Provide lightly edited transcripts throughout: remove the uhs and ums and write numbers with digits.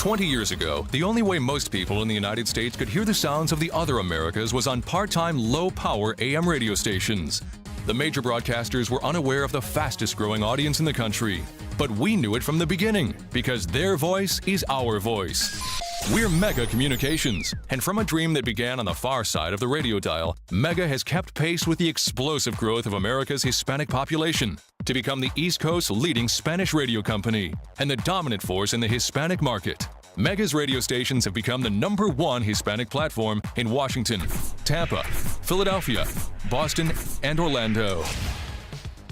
20 years ago, the only way most people in the United States could hear the sounds of the other Americas was on part-time, low-power AM radio stations. The major broadcasters were unaware of the fastest-growing audience in the country. But we knew it from the beginning, because their voice is our voice. We're Mega Communications, and from a dream that began on the far side of the radio dial, Mega has kept pace with the explosive growth of America's Hispanic population to become the East Coast's leading Spanish radio company and the dominant force in the Hispanic market. Mega's radio stations have become the #1 Hispanic platform in Washington, Tampa, Philadelphia, Boston, and Orlando.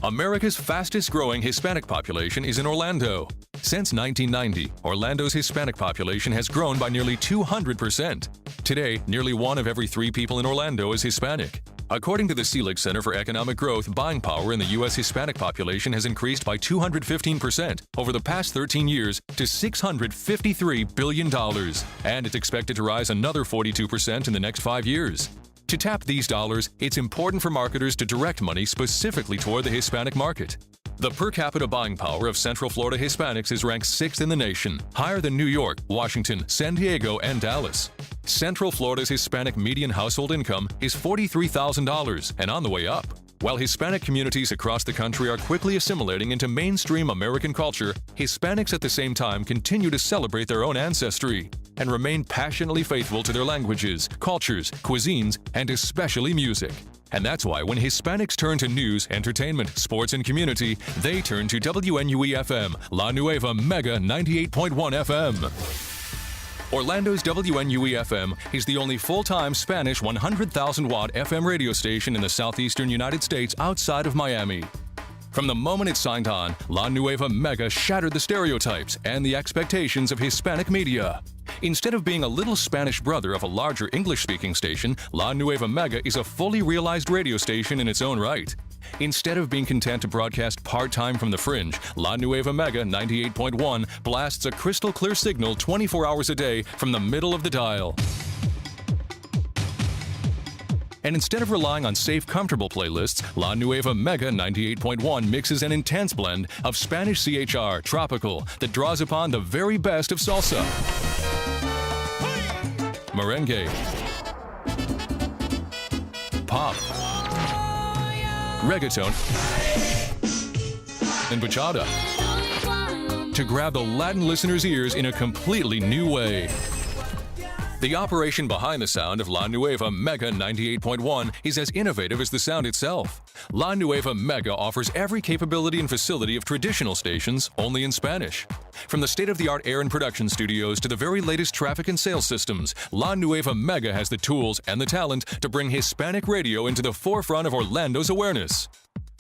America's fastest-growing Hispanic population is in Orlando. Since 1990, Orlando's Hispanic population has grown by nearly 200%. Today, nearly 1 of every 3 people in Orlando is Hispanic. According to the Selig Center for Economic Growth, buying power in the U.S. Hispanic population has increased by 215% over the past 13 years to $653 billion, and it's expected to rise another 42% in the next 5 years. To tap these dollars, it's important for marketers to direct money specifically toward the Hispanic market. The per capita buying power of Central Florida Hispanics is ranked 6th in the nation, higher than New York, Washington, San Diego, and Dallas. Central Florida's Hispanic median household income is $43,000 and on the way up. While Hispanic communities across the country are quickly assimilating into mainstream American culture, Hispanics at the same time continue to celebrate their own ancestry and remain passionately faithful to their languages, cultures, cuisines, and especially music. And that's why when Hispanics turn to news, entertainment, sports, and community, they turn to WNUE-FM, La Nueva Mega 98.1 FM. Orlando's WNUE-FM is the only full-time Spanish 100,000-watt FM radio station in the southeastern United States outside of Miami. From the moment it signed on, La Nueva Mega shattered the stereotypes and the expectations of Hispanic media. Instead of being a little Spanish brother of a larger English-speaking station, La Nueva Mega is a fully realized radio station in its own right. Instead of being content to broadcast part-time from the fringe, La Nueva Mega 98.1 blasts a crystal-clear signal 24 hours a day from the middle of the dial. And instead of relying on safe, comfortable playlists, La Nueva Mega 98.1 mixes an intense blend of Spanish CHR, tropical, that draws upon the very best of salsa, merengue, pop, reggaeton, and bachata to grab the Latin listeners' ears in a completely new way. The operation behind the sound of La Nueva Mega 98.1 is as innovative as the sound itself. La Nueva Mega offers every capability and facility of traditional stations, only in Spanish. From the state-of-the-art air and production studios to the very latest traffic and sales systems, La Nueva Mega has the tools and the talent to bring Hispanic radio into the forefront of Orlando's awareness.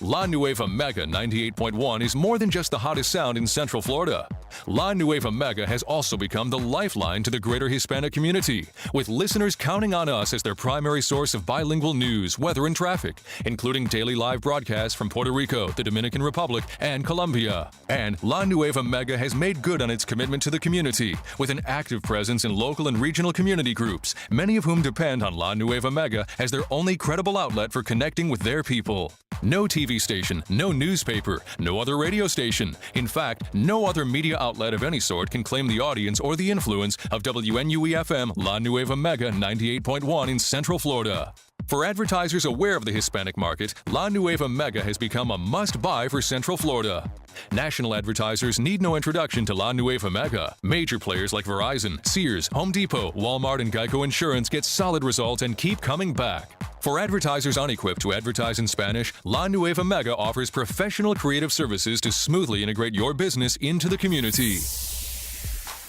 La Nueva Mega 98.1 is more than just the hottest sound in Central Florida. La Nueva Mega has also become the lifeline to the greater Hispanic community, with listeners counting on us as their primary source of bilingual news, weather, and traffic, including daily live broadcasts from Puerto Rico, the Dominican Republic, and Colombia. And La Nueva Mega has made good on its commitment to the community, with an active presence in local and regional community groups, many of whom depend on La Nueva Mega as their only credible outlet for connecting with their people. No TV station, no newspaper, no other radio station. In fact, no other media outlet of any sort can claim the audience or the influence of WNUE-FM La Nueva Mega 98.1 in Central Florida. For advertisers aware of the Hispanic market, La Nueva Mega has become a must-buy for Central Florida. National advertisers need no introduction to La Nueva Mega. Major players like Verizon, Sears, Home Depot, Walmart, and Geico Insurance get solid results and keep coming back. For advertisers unequipped to advertise in Spanish, La Nueva Mega offers professional creative services to smoothly integrate your business into the community.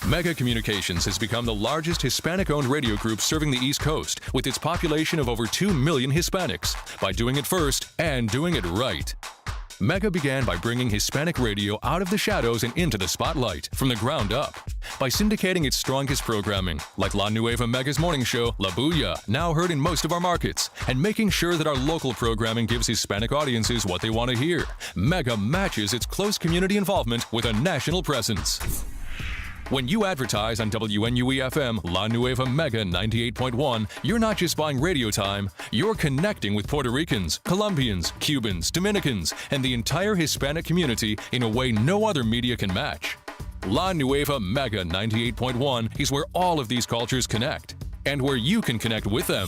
Mega Communications has become the largest Hispanic-owned radio group serving the East Coast, with its population of over 2 million Hispanics, by doing it first and doing it right. Mega began by bringing Hispanic radio out of the shadows and into the spotlight from the ground up. By syndicating its strongest programming, like La Nueva Mega's morning show, La Bulla, now heard in most of our markets, and making sure that our local programming gives Hispanic audiences what they want to hear. Mega matches its close community involvement with a national presence. When you advertise on WNUE-FM La Nueva Mega 98.1, you're not just buying radio time, you're connecting with Puerto Ricans, Colombians, Cubans, Dominicans, and the entire Hispanic community in a way no other media can match. La Nueva Mega 98.1 is where all of these cultures connect and where you can connect with them.